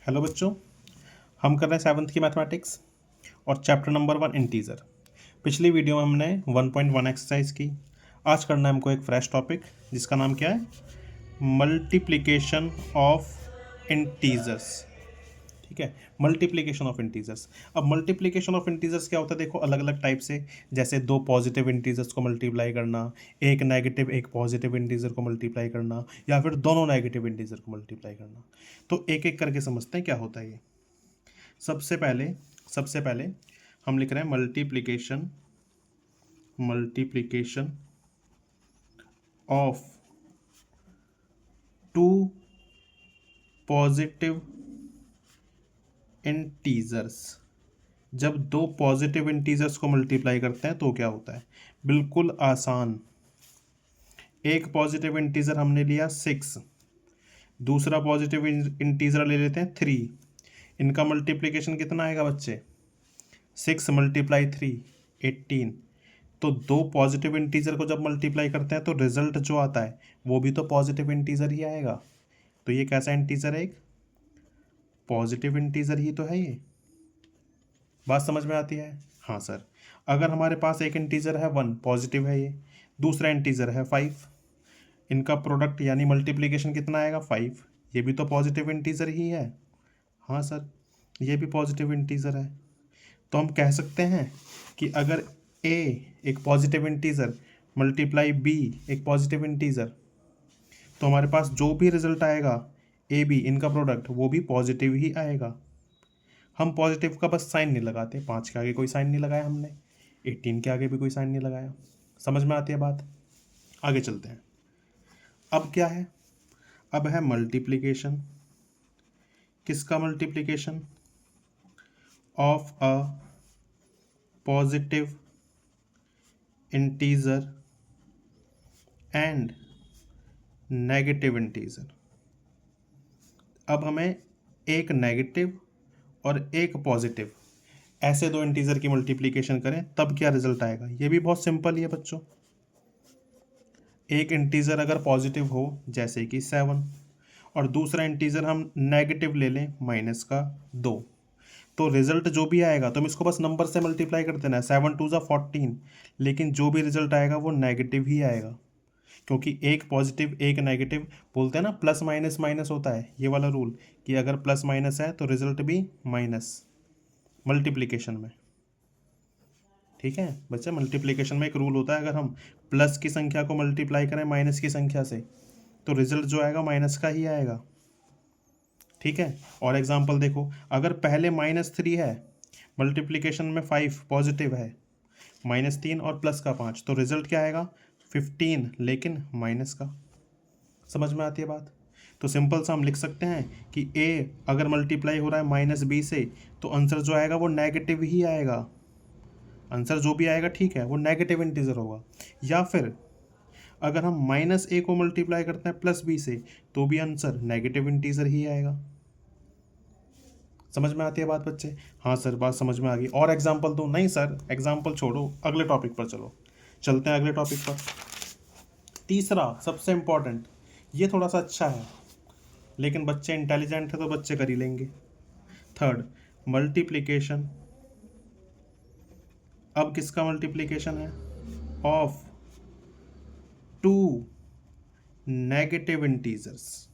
Hello बच्चों, हम कर रहे हैं सेवन्थ की मैथमेटिक्स और चैप्टर नंबर 1 इंटीजर। पिछली वीडियो में हमने 1.1 एक्सरसाइज की। आज करना है हमको एक फ्रेश टॉपिक जिसका नाम क्या है, मल्टीप्लिकेशन ऑफ इंटीजर्स। ठीक है, मल्टीप्लिकेशन ऑफ इंटीजर्स। अब मल्टीप्लिकेशन ऑफ इंटीजर्स क्या होता है, देखो अलग अलग टाइप से, जैसे दो पॉजिटिव इंटीजर्स को मल्टीप्लाई करना, एक नेगेटिव एक पॉजिटिव इंटीजर को मल्टीप्लाई करना, या फिर दोनों नेगेटिव इंटीजर को मल्टीप्लाई करना। तो एक एक करके समझते हैं क्या होता है ये। सबसे पहले हम लिख रहे हैं multiplication of two positive integers. जब दो पॉजिटिव इंटीजर्स को मल्टीप्लाई करते हैं तो क्या होता है, बिल्कुल आसान। एक पॉजिटिव इंटीजर हमने लिया 6, दूसरा पॉजिटिव इंटीजर ले लेते हैं 3। इनका मल्टीप्लिकेशन कितना आएगा बच्चे, 6 × 3 18। तो दो पॉजिटिव इंटीजर को जब मल्टीप्लाई करते हैं तो रिजल्ट जो आता है वो भी तो पॉजिटिव इंटीजर ही आएगा। तो ये कैसा इंटीजर है, एक पॉजिटिव इंटीजर ही तो है ये। बात समझ में आती है? हाँ सर। अगर हमारे पास एक इंटीजर है 1, पॉजिटिव है ये, दूसरा इंटीजर है 5, इनका प्रोडक्ट यानी मल्टीप्लिकेशन कितना आएगा 5। ये भी तो पॉजिटिव इंटीजर ही है। हाँ सर, ये भी पॉजिटिव इंटीजर है। तो हम कह सकते हैं कि अगर a एक पॉजिटिव इंटीजर मल्टीप्लाई b एक पॉजिटिव इंटीजर, तो हमारे पास जो भी रिजल्ट आएगा ए बी इनका प्रोडक्ट वो भी पॉजिटिव ही आएगा। हम पॉजिटिव का बस साइन नहीं लगाते, 5 के आगे कोई साइन नहीं लगाया हमने, 18 के आगे भी कोई साइन नहीं लगाया। समझ में आती है बात? आगे चलते हैं। अब क्या है, अब है मल्टीप्लिकेशन। किसका multiplication? Of a positive integer and negative integer. अब हमें एक नेगेटिव और एक पॉजिटिव, ऐसे दो इंटीजर की मल्टीप्लिकेशन करें तब क्या रिजल्ट आएगा। ये भी बहुत सिंपल ही है बच्चों। एक इंटीजर अगर पॉजिटिव हो जैसे कि 7, और दूसरा इंटीजर हम नेगेटिव ले लें -2, तो रिजल्ट जो भी आएगा तो हम इसको बस नंबर से मल्टीप्लाई कर देना है, 7 2 14, लेकिन जो भी रिजल्ट आएगा वो नेगेटिव ही आएगा, क्योंकि एक पॉजिटिव एक नेगेटिव, बोलते हैं ना प्लस माइनस माइनस होता है, ये वाला रूल कि अगर प्लस माइनस है तो रिजल्ट भी माइनस मल्टीप्लिकेशन में। ठीक है बच्चे, मल्टीप्लिकेशन में एक रूल होता है, अगर हम प्लस की संख्या को मल्टीप्लाई करें माइनस की संख्या से तो रिजल्ट जो आएगा माइनस का ही आएगा। ठीक है, और एग्जांपल देखो, अगर पहले -3 है, मल्टीप्लिकेशन में 5 पॉजिटिव है, -3 और प्लस का 5, तो रिजल्ट क्या आएगा 15, लेकिन माइनस का। समझ में आती है बात? तो सिंपल सा हम लिख सकते हैं कि a अगर मल्टीप्लाई हो रहा है -b से, तो आंसर जो आएगा वो नेगेटिव ही आएगा। आंसर जो भी आएगा ठीक है वो नेगेटिव इंटीजर होगा। या फिर अगर हम -a को मल्टीप्लाई करते हैं +b से, तो भी आंसर नेगेटिव इंटीजर ही आएगा। समझ में आती है बात बच्चे? हाँ सर, बात समझ में आ गई। और एग्जाम्पल दूँ? नहीं सर, एग्जाम्पल छोड़ो, अगले टॉपिक पर चलो, चलते हैं अगले टॉपिक पर। तीसरा सबसे इम्पॉर्टेंट, ये थोड़ा सा अच्छा है, लेकिन बच्चे इंटेलिजेंट है तो बच्चे कर ही लेंगे। Third, multiplication. अब किसका मल्टीप्लिकेशन है? Of two negative integers.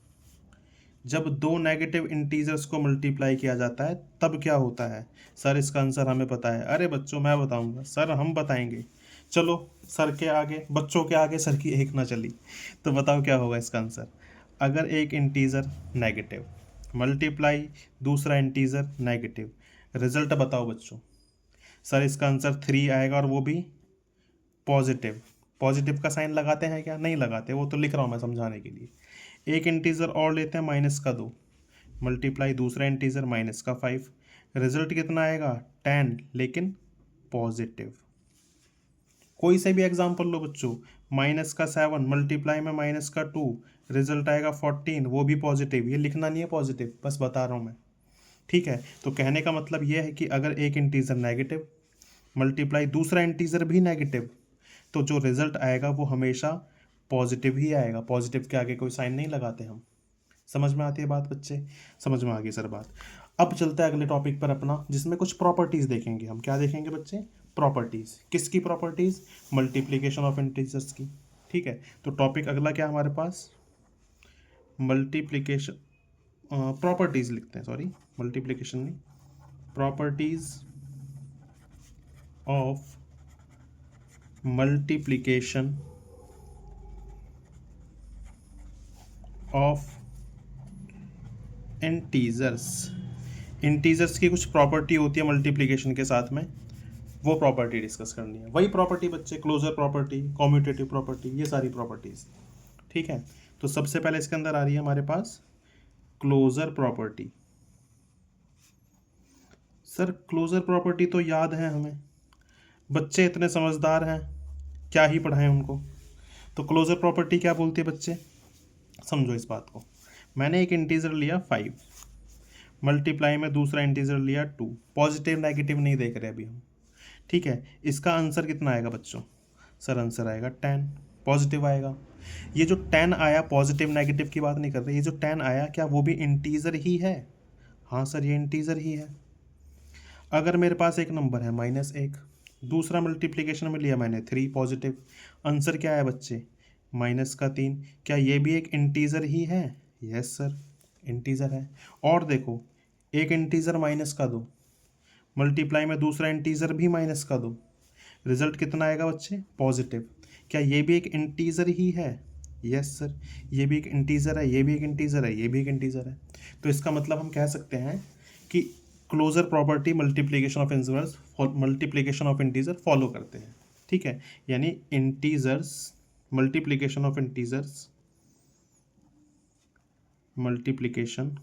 जब दो नेगेटिव इंटीजर्स को मल्टीप्लाई किया जाता है तब क्या होता है? सर इसका आंसर हमें पता है। अरे बच्चों मैं बताऊंगा सर, हम बताएंगे। चलो, सर के आगे, बच्चों के आगे सर की एक ना चली। तो बताओ क्या होगा इसका आंसर। अगर एक इंटीजर नेगेटिव मल्टीप्लाई दूसरा इंटीजर नेगेटिव, रिजल्ट बताओ बच्चों। सर इसका आंसर 3 आएगा, और वो भी पॉजिटिव। पॉजिटिव का साइन लगाते हैं क्या? नहीं लगाते, वो तो लिख रहा हूँ मैं समझाने के लिए। एक इंटीजर और लेते हैं -2, मल्टीप्लाई दूसरा इंटीजर -5, रिजल्ट कितना आएगा 10, लेकिन पॉजिटिव। कोई से भी एग्जांपल लो बच्चों, -7 मल्टीप्लाई में -2, रिजल्ट आएगा 14, वो भी पॉजिटिव। ये लिखना नहीं है पॉजिटिव, बस बता रहा हूँ मैं। ठीक है, तो कहने का मतलब ये है कि अगर एक इंटीजर नेगेटिव मल्टीप्लाई दूसरा इंटीजर भी नेगेटिव, तो जो रिजल्ट आएगा वो हमेशा पॉजिटिव ही आएगा। पॉजिटिव के आगे कोई साइन नहीं लगाते हम। समझ में आती है बात बच्चे? समझ में आ गई सर बात। अब चलते हैं अगले टॉपिक पर अपना, जिसमें कुछ प्रॉपर्टीज़ देखेंगे हम। क्या देखेंगे बच्चे? प्रॉपर्टीज़। किसकी प्रॉपर्टीज़? मल्टीप्लिकेशन ऑफ इंटीजर्स की। ठीक है, तो टॉपिक अगला क्या हमारे पास? मल्टीप्लिकेशन, प्रॉपर्टीज़ लिखते हैं, सॉरी मल्टीप्लिकेशन नहीं, properties of multiplication of integers. Integers की कुछ प्रॉपर्टी होती है मल्टीप्लिकेशन के साथ में, वो प्रॉपर्टी डिस्कस करनी है। वही प्रॉपर्टी बच्चे, क्लोजर प्रॉपर्टी, कॉम्यूटेटिव प्रॉपर्टी, ये सारी प्रॉपर्टीज। ठीक है, तो सबसे पहले इसके अंदर आ रही है हमारे पास closure property. Sir closure property तो याद है हमें, बच्चे इतने समझदार हैं, क्या ही पढ़ाएं उनको। तो क्लोजर प्रॉपर्टी क्या बोलती है बच्चे? समझो इस बात को। मैंने एक इंटीजर लिया 5, मल्टीप्लाई में दूसरा इंटीजर लिया 2, पॉजिटिव नेगेटिव नहीं देख रहे अभी हम। ठीक है, इसका आंसर कितना आएगा बच्चों? सर आंसर आएगा 10, पॉजिटिव आएगा। ये जो 10 आया, पॉजिटिव नेगेटिव की बात नहीं कर रहे, ये जो 10 आया क्या वो भी इंटीजर ही है? हाँ सर, ये इंटीजर ही है। अगर मेरे पास एक नंबर है -1, दूसरा मल्टीप्लिकेशन में लिया मैंने 3, पॉजिटिव, आंसर क्या है बच्चे? -3। क्या ये भी एक इंटीजर ही है? यस सर, इंटीजर है। और देखो, एक इंटीजर माइनस का दो, मल्टीप्लाई में दूसरा इंटीजर भी माइनस का दो, रिजल्ट कितना आएगा बच्चे? पॉजिटिव। क्या ये भी एक इंटीजर ही है? यस सर, ये भी एक इंटीजर है, ये भी एक इंटीजर है, ये भी एक इंटीजर है। तो इसका मतलब हम कह सकते हैं कि closure property multiplication of integers, multiplication of integer follow करते हैं। ठीक है, यानी integers, multiplication of integers, multiplication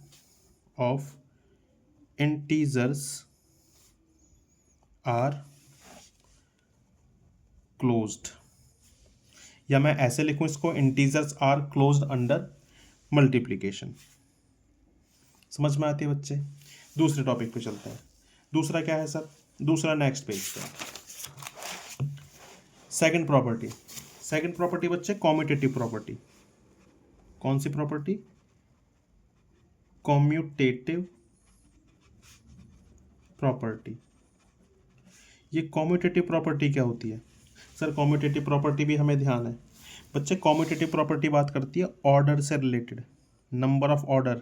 of integers are closed, या मैं ऐसे लिखूं इसको, integers are closed under multiplication. समझ में आती है बच्चे? दूसरे टॉपिक पे चलते हैं। दूसरा क्या है सर? दूसरा नेक्स्ट पेज पे, सेकंड प्रॉपर्टी। सेकंड प्रॉपर्टी बच्चे कॉम्यूटेटिव प्रॉपर्टी। कौन सी प्रॉपर्टी? Commutative property. ये कॉम्यूटेटिव प्रॉपर्टी क्या होती है? सर कॉम्यूटेटिव प्रॉपर्टी भी हमें ध्यान है बच्चे। कॉम्यूटेटिव प्रॉपर्टी बात करती है ऑर्डर से रिलेटेड, नंबर ऑफ ऑर्डर।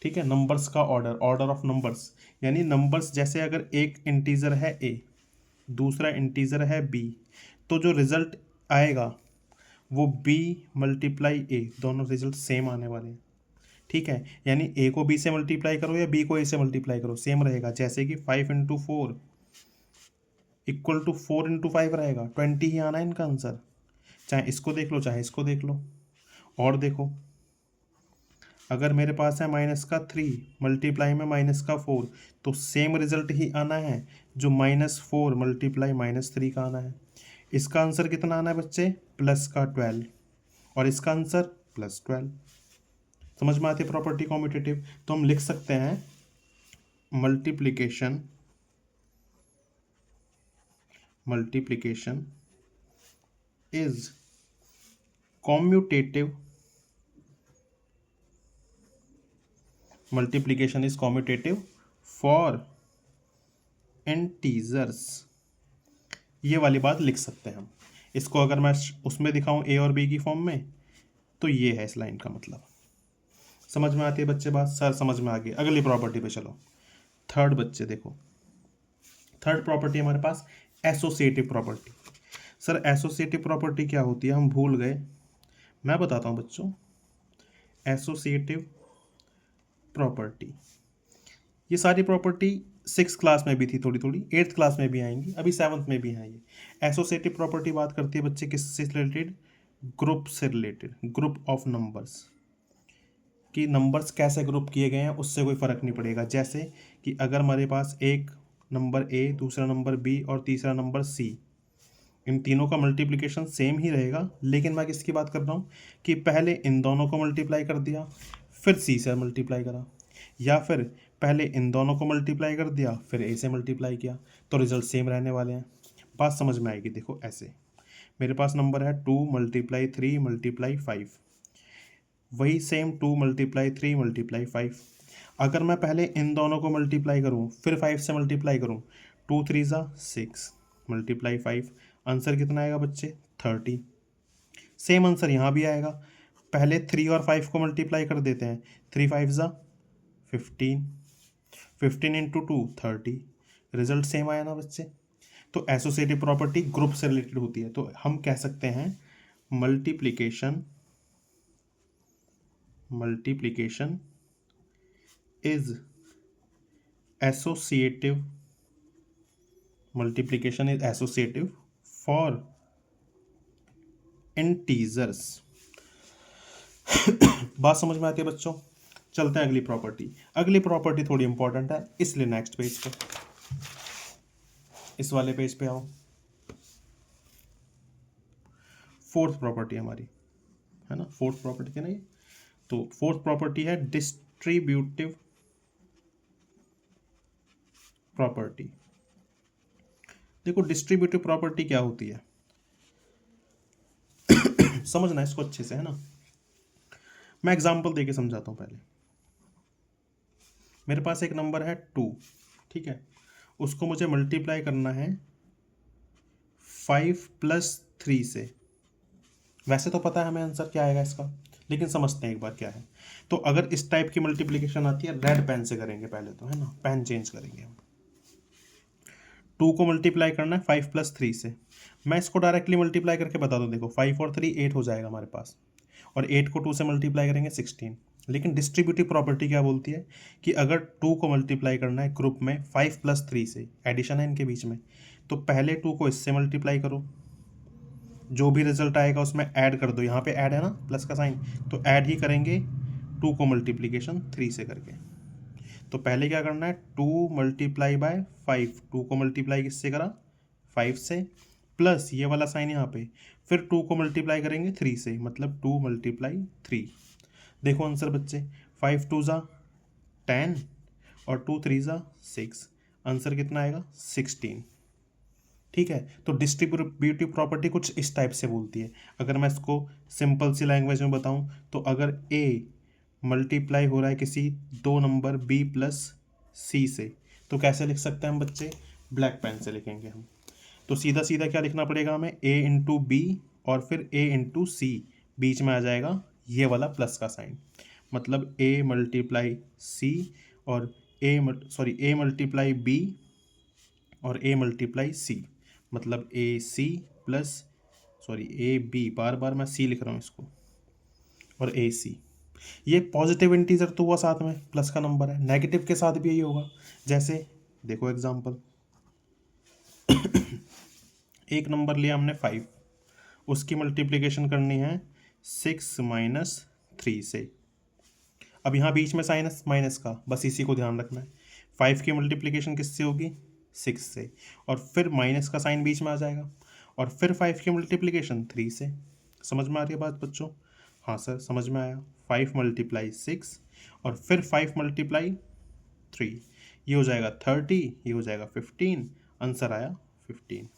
ठीक है, नंबर्स का ऑर्डर, ऑर्डर ऑफ नंबर्स, यानी नंबर्स जैसे अगर एक इंटीजर है a, दूसरा इंटीजर है b, तो जो रिजल्ट आएगा वो b मल्टीप्लाई a, दोनों रिजल्ट सेम आने वाले हैं। ठीक है, यानी a को b से मल्टीप्लाई करो या b को a से मल्टीप्लाई करो, सेम रहेगा। जैसे कि 5 × 4 इक्वल टू 4 × 5 रहेगा, 20 ही आना है इनका आंसर। चाहे इसको देख लो चाहे इसको देख लो। और देखो, अगर मेरे पास है -3 मल्टीप्लाई में -4, तो सेम रिजल्ट ही आना है जो -4 मल्टीप्लाई -3 का आना है। इसका आंसर कितना आना है बच्चे? +12, और इसका आंसर +12। समझ में आती है प्रॉपर्टी कॉम्यूटेटिव? तो हम लिख सकते हैं multiplication is commutative, multiplication is commutative for integers. ये वाली बात लिख सकते हैं हम। इसको अगर मैं उसमें दिखाऊं a और b की फॉर्म में, तो ये है इस लाइन का मतलब। समझ में आती है बच्चे बात? सर समझ में आ गई। अगली प्रॉपर्टी पे चलो। थर्ड बच्चे देखो, थर्ड प्रॉपर्टी हमारे पास associative property. Sir associative property क्या होती है? हम भूल गए, मैं बताता हूँ बच्चों। एसोसिएटिव प्रॉपर्टी, ये सारी प्रॉपर्टी 6th क्लास में भी थी, थोड़ी थोड़ी 8th क्लास में भी आएंगी, अभी 7th में भी हैं। ये एसोसिएटिव प्रॉपर्टी बात करती है बच्चे किससे रिलेटेड? ग्रुप से रिलेटेड, ग्रुप ऑफ नंबर्स, कि नंबर्स कैसे ग्रुप किए गए हैं उससे कोई फ़र्क नहीं पड़ेगा। जैसे कि अगर हमारे पास एक नंबर a, दूसरा नंबर b और तीसरा नंबर c, इन तीनों का मल्टीप्लिकेशन सेम ही रहेगा, लेकिन मैं किसकी बात कर रहा हूँ कि पहले इन दोनों को मल्टीप्लाई कर दिया फिर c से मल्टीप्लाई करा, या फिर पहले इन दोनों को मल्टीप्लाई कर दिया फिर a से मल्टीप्लाई किया, तो रिजल्ट सेम रहने वाले हैं। बात समझ में आएगी? देखो ऐसे मेरे पास नंबर है 2 × 3 × 5, वही सेम 2 मल्टीप्लाई 3 मल्टीप्लाई 5। अगर मैं पहले इन दोनों को मल्टीप्लाई करूँ फिर 5 से मल्टीप्लाई करूँ, 2 3 ज़ा 6 मल्टीप्लाई 5, आंसर कितना आएगा बच्चे 30। सेम आंसर यहाँ भी आएगा, पहले 3 और 5 को मल्टीप्लाई कर देते हैं, 3 5 ज़ा 15, 15 इंटू 2 30, रिजल्ट सेम आया ना बच्चे। तो एसोसिएटिव प्रॉपर्टी ग्रुप से रिलेटेड होती है, तो हम कह सकते हैं multiplication is associative for integers. बात समझ में आती है बच्चों। चलते हैं अगली प्रॉपर्टी थोड़ी इंपॉर्टेंट है, इसलिए नेक्स्ट पेज पे, इस वाले पेज पे आओ। फोर्थ प्रॉपर्टी हमारी है ना, फोर्थ प्रॉपर्टी क्या नहीं, तो फोर्थ प्रॉपर्टी है डिस्ट्रीब्यूटिव प्रॉपर्टी। देखो डिस्ट्रीब्यूटिव प्रॉपर्टी क्या होती है समझना इसको अच्छे से, है ना। मैं एग्जांपल देके समझाता हूं। पहले मेरे पास एक नंबर है 2, ठीक है, उसको मुझे मल्टीप्लाई करना है 5 + 3 से। वैसे तो पता है हमें आंसर क्या आएगा इसका, लेकिन समझते हैं एक बार क्या है। तो अगर इस टाइप की मल्टीप्लिकेशन आती है, रेड पेन से करेंगे पहले तो, है ना, पेन चेंज करेंगे हम। 2 को मल्टीप्लाई करना है 5 + 3 से। मैं इसको डायरेक्टली मल्टीप्लाई करके बता दूं, देखो 5 और 3 8 हो जाएगा हमारे पास, और 8 को 2 से मल्टीप्लाई करेंगे 16। लेकिन डिस्ट्रीब्यूटिव प्रॉपर्टी क्या बोलती है कि अगर 2 को मल्टीप्लाई करना है ग्रुप में 5 + 3 से, एडिशन है इनके बीच में, तो पहले 2 को इससे मल्टीप्लाई करो, जो भी रिजल्ट आएगा उसमें ऐड कर दो। यहाँ पे ऐड है ना, प्लस का साइन, तो ऐड ही करेंगे 2 को मल्टीप्लीकेशन 3 से करके। तो पहले क्या करना है, 2 मल्टीप्लाई बाय 5, 2 को मल्टीप्लाई किससे करा 5 से, प्लस ये वाला साइन यहाँ पे, फिर 2 को मल्टीप्लाई करेंगे 3 से, मतलब 2 × 3। देखो आंसर बच्चे, 5 2 ज़ा 10 और 2 3 ज़ा 6, आंसर कितना आएगा 16। ठीक है, तो डिस्ट्रीब्यूटिव प्रॉपर्टी कुछ इस टाइप से बोलती है। अगर मैं इसको सिंपल सी लैंग्वेज में बताऊं, तो अगर ए मल्टीप्लाई हो रहा है किसी 2 नंबर बी + सी से, तो कैसे लिख सकते हैं हम बच्चे, ब्लैक पेन से लिखेंगे हम। तो सीधा सीधा क्या लिखना पड़ेगा हमें, ए इंटू बी और फिर ए इंटू सी, बीच में आ जाएगा ये वाला प्लस का साइन, मतलब ए मल्टीप्लाई सी और ए मल्टीप्लाई बी और ए मल्टीप्लाई सी, मतलब ए सी प्लस ए बी, बार बार मैं सी लिख रहा हूँ इसको, और ए सी। ये पॉजिटिव इंटीजर तो हुआ, साथ में प्लस का नंबर है, नेगेटिव के साथ भी यही होगा। जैसे देखो एग्जांपल, एक नंबर लिया हमने 5, उसकी मल्टीप्लिकेशन करनी है 6 - 3 से। अब यहाँ बीच में साइनस माइनस का, बस इसी को ध्यान रखना है। 5 की मल्टीप्लिकेशन किससे होगी 6 से, और फिर माइनस का साइन बीच में आ जाएगा, और फिर 5 की मल्टीप्लिकेशन 3 से। समझ में आ रही है बात बच्चों? हाँ सर समझ में आया। 5 × 6 और फिर 5 × 3, ये हो जाएगा 30, ये हो जाएगा 15, आंसर आया 15।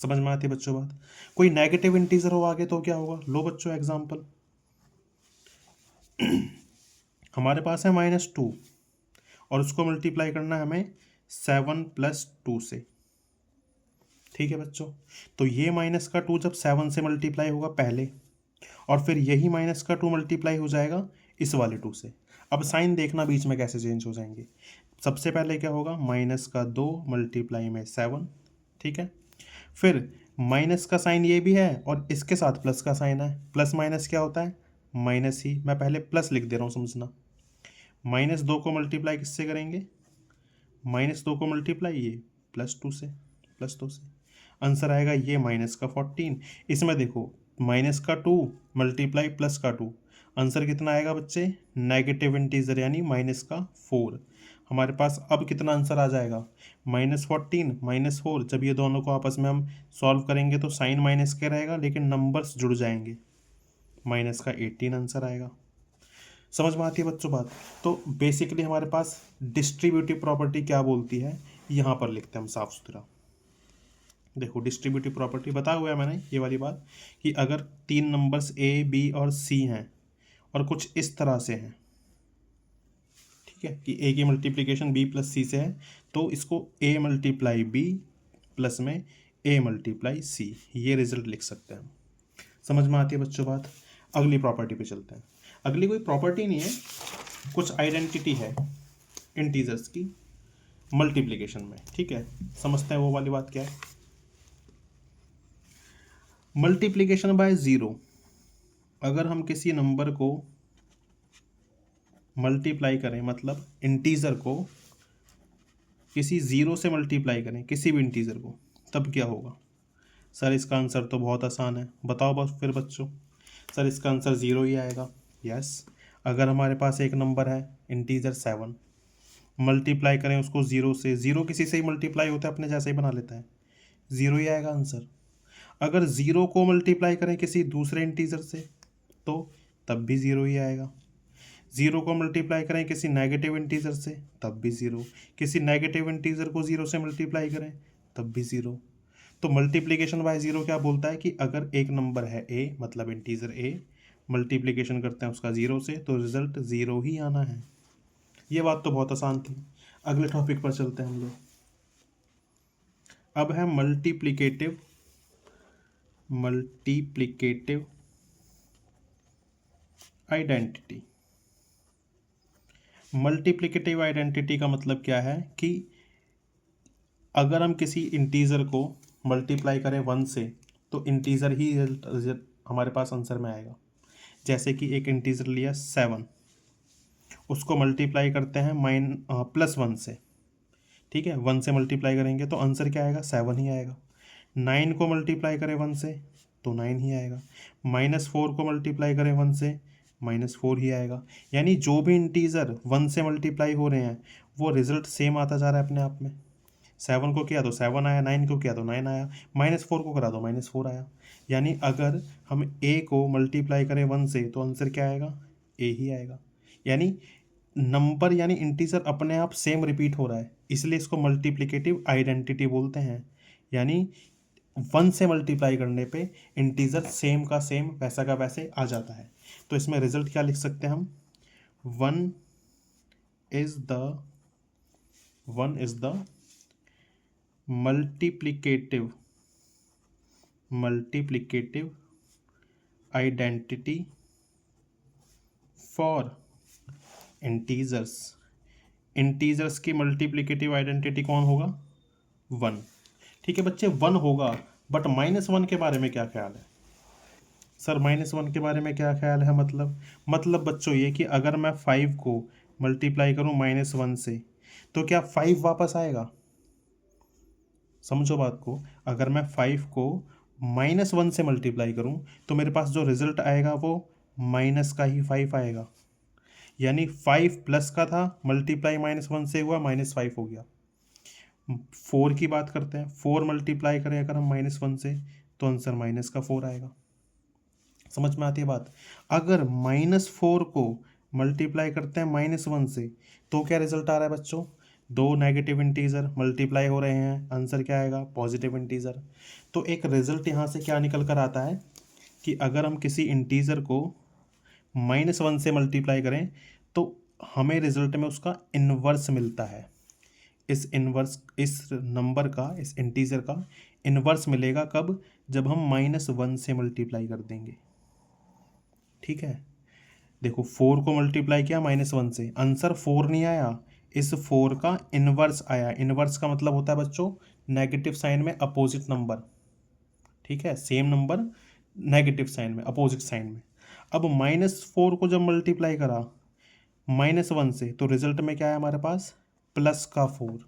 समझ में आती है बच्चों बात? कोई नेगेटिव इंटीजर हो आगे तो क्या होगा, लो बच्चों एग्जाम्पल, हमारे पास है -2 और उसको मल्टीप्लाई करना है हमें 7 + 2 से। ठीक है बच्चों, तो ये -2 जब 7 से मल्टीप्लाई होगा पहले, और फिर यही -2 मल्टीप्लाई हो जाएगा इस वाले 2 से। अब साइन देखना बीच में कैसे चेंज हो जाएंगे। सबसे पहले क्या होगा, -2 मल्टीप्लाई में 7, ठीक है, फिर माइनस का साइन ये भी है और इसके साथ प्लस का साइन है। प्लस माइनस क्या होता है, माइनस ही, मैं पहले प्लस लिख दे रहा हूँ समझना। -2 को मल्टीप्लाई किससे करेंगे, -2 को मल्टीप्लाई ये +2 से, +2 से, आंसर आएगा ये -14। इसमें देखो -2 मल्टीप्लाई +2, आंसर कितना आएगा बच्चे, नेगेटिव इंटीजर यानी -4। हमारे पास अब कितना आंसर आ जाएगा, -14 -4। जब ये दोनों को आपस में हम सॉल्व करेंगे तो साइन माइनस के रहेगा, लेकिन नंबर्स जुड़ जाएंगे, -18 आंसर आएगा। समझ में आती है बच्चों बात? तो बेसिकली हमारे पास डिस्ट्रीब्यूटिव प्रॉपर्टी क्या बोलती है, यहाँ पर लिखते हैं हम साफ सुथरा। देखो डिस्ट्रीब्यूटिव प्रॉपर्टी बताया हुआ है मैंने ये वाली बात, कि अगर 3 नंबर्स ए बी और सी हैं और कुछ इस तरह से हैं, ठीक है, कि ए की मल्टीप्लिकेशन बी प्लस सी से है, तो इसको ए मल्टीप्लाई बी प्लस में ए मल्टीप्लाई सी, ये रिजल्ट लिख सकते हैं। समझ में आती है बच्चों बात? अगली प्रॉपर्टी पे चलते हैं। अगली कोई प्रॉपर्टी नहीं है, कुछ आइडेंटिटी है इंटीजर्स की मल्टीप्लिकेशन में, ठीक है। समझते हैं वो वाली बात क्या है। मल्टीप्लिकेशन बाय ज़ीरो, अगर हम किसी नंबर को मल्टीप्लाई करें, मतलब इंटीजर को किसी ज़ीरो से मल्टीप्लाई करें, किसी भी इंटीजर को, तब क्या होगा? सर इसका आंसर तो बहुत आसान है, बताओ बस फिर बच्चों। सर इसका आंसर ज़ीरो ही आएगा। यस, अगर हमारे पास एक नंबर है इंटीजर 7, मल्टीप्लाई करें उसको ज़ीरो से, ज़ीरो किसी से ही मल्टीप्लाई होता है, अपने जैसे ही बना लेता है, ज़ीरो ही आएगा आंसर। अगर ज़ीरो को मल्टीप्लाई करें किसी दूसरे इंटीजर से, तो तब भी ज़ीरो ही आएगा। ज़ीरो को मल्टीप्लाई करें किसी नेगेटिव इंटीजर से, तब भी ज़ीरो। किसी नेगेटिव इंटीजर को ज़ीरो से मल्टीप्लाई करें, तब भी ज़ीरो। तो मल्टीप्लिकेशन बाय ज़ीरो क्या बोलता है कि अगर एक नंबर है ए, मतलब इंटीजर ए, मल्टीप्लिकेशन करते हैं उसका ज़ीरो से, तो रिजल्ट ज़ीरो ही आना है। ये बात तो बहुत आसान थी। अगले टॉपिक पर चलते हैं हम लोग। अब है मल्टीप्लिकेटिव आइडेंटिटी। मल्टीप्लिकेटिव आइडेंटिटी का मतलब क्या है कि अगर हम किसी इंटीजर को मल्टीप्लाई करें 1 से, तो इंटीजर ही रिजल्ट हमारे पास आंसर में आएगा। जैसे कि एक इंटीजर लिया 7, उसको मल्टीप्लाई करते हैं +1 से, ठीक है, 1 से मल्टीप्लाई करेंगे तो आंसर क्या आएगा? 7 ही आएगा। 9 को मल्टीप्लाई करें 1 से, तो 9 ही आएगा। -4 को मल्टीप्लाई करें 1 से, -4 ही आएगा। यानी जो भी इंटीजर 1 से मल्टीप्लाई हो रहे हैं, वो रिजल्ट सेम आता जा रहा है अपने आप में। 7 को किया तो 7 आया, 9 को किया तो 9 आया, -4 को करा तो -4 आया। यानी अगर हम ए को मल्टीप्लाई करें 1 से, तो आंसर क्या आएगा? ए ही आएगा। यानी नंबर यानी इंटीजर अपने आप सेम रिपीट हो रहा है, इसलिए इसको मल्टीप्लिकेटिव आइडेंटिटी बोलते हैं। यानी 1 से मल्टीप्लाई करने पे इंटीजर सेम का सेम, वैसा का वैसे आ जाता है। तो इसमें रिजल्ट क्या लिख सकते हैं हम? One is the multiplicative identity for integers की मल्टीप्लिकेटिव आइडेंटिटी कौन होगा? 1। ठीक है बच्चे, 1 होगा, बट -1 के बारे में क्या ख्याल है? सर -1 के बारे में क्या ख्याल है? मतलब बच्चों ये कि अगर मैं 5 को मल्टीप्लाई करूं -1 से, तो क्या 5 वापस आएगा? समझो बात को। अगर मैं 5 को -1 से मल्टीप्लाई करूं, तो मेरे पास जो रिजल्ट आएगा वो माइनस का ही 5 आएगा। यानी 5 प्लस का था, मल्टीप्लाई -1 से हुआ, -5 हो गया। 4 की बात करते हैं, 4 मल्टीप्लाई करें अगर हम -1 से, तो आंसर -4 आएगा। समझ में आती है बात? अगर -4 को मल्टीप्लाई करते हैं -1 से, तो क्या रिजल्ट आ रहा है बच्चों? दो नेगेटिव इंटीजर मल्टीप्लाई हो रहे हैं, आंसर क्या आएगा? Positive integer. तो एक रिजल्ट यहाँ से क्या निकल कर आता है कि अगर हम किसी इंटीजर को -1 से मल्टीप्लाई करें, तो हमें रिजल्ट में उसका इन्वर्स मिलता है। इस नंबर का, इस इंटीजर का इन्वर्स मिलेगा कब? जब हम -1 से मल्टीप्लाई कर देंगे। ठीक है, देखो 4 को मल्टीप्लाई किया -1 से, आंसर 4 नहीं आया, इस 4 का इन्वर्स आया। इन्वर्स का मतलब होता है बच्चों नेगेटिव साइन में अपोजिट नंबर। ठीक है, सेम नंबर नेगेटिव साइन में, अपोजिट साइन में। अब -4 को जब मल्टीप्लाई करा -1 से, तो रिजल्ट में क्या है हमारे पास? +4।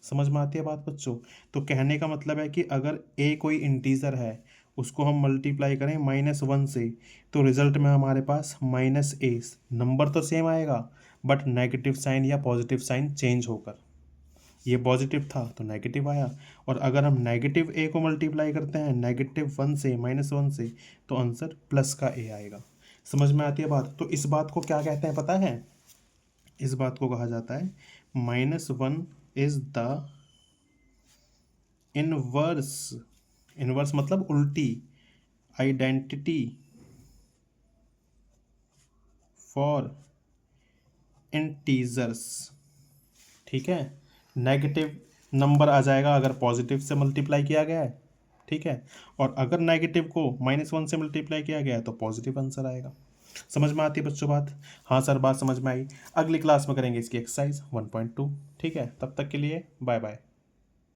समझ में आती है बात बच्चों? तो कहने का मतलब है कि अगर ए कोई इंटीजर है, उसको हम मल्टीप्लाई करें -1 से, तो रिजल्ट में हमारे पास -a, नंबर तो सेम आएगा, बट नेगेटिव साइन या पॉजिटिव साइन चेंज होकर, ये पॉजिटिव था तो नेगेटिव आया। और अगर हम नेगेटिव a को मल्टीप्लाई करते हैं -1 से, -1 से, तो आंसर प्लस का a आएगा। समझ में आती है बात? तो इस बात को क्या कहते हैं पता है? इस बात को कहा जाता है -1 इज द इनवर्स मतलब उल्टी, आइडेंटिटी फॉर इंटीजर्स, ठीक है। नेगेटिव नंबर आ जाएगा अगर पॉजिटिव से मल्टीप्लाई किया गया है, ठीक है, और अगर नेगेटिव को -1 से मल्टीप्लाई किया गया है तो पॉजिटिव आंसर आएगा। समझ में आती है बच्चों बात? हाँ सर, बात समझ में आई। अगली क्लास में करेंगे इसकी एक्सरसाइज 1.2, ठीक है। तब तक के लिए बाय बाय।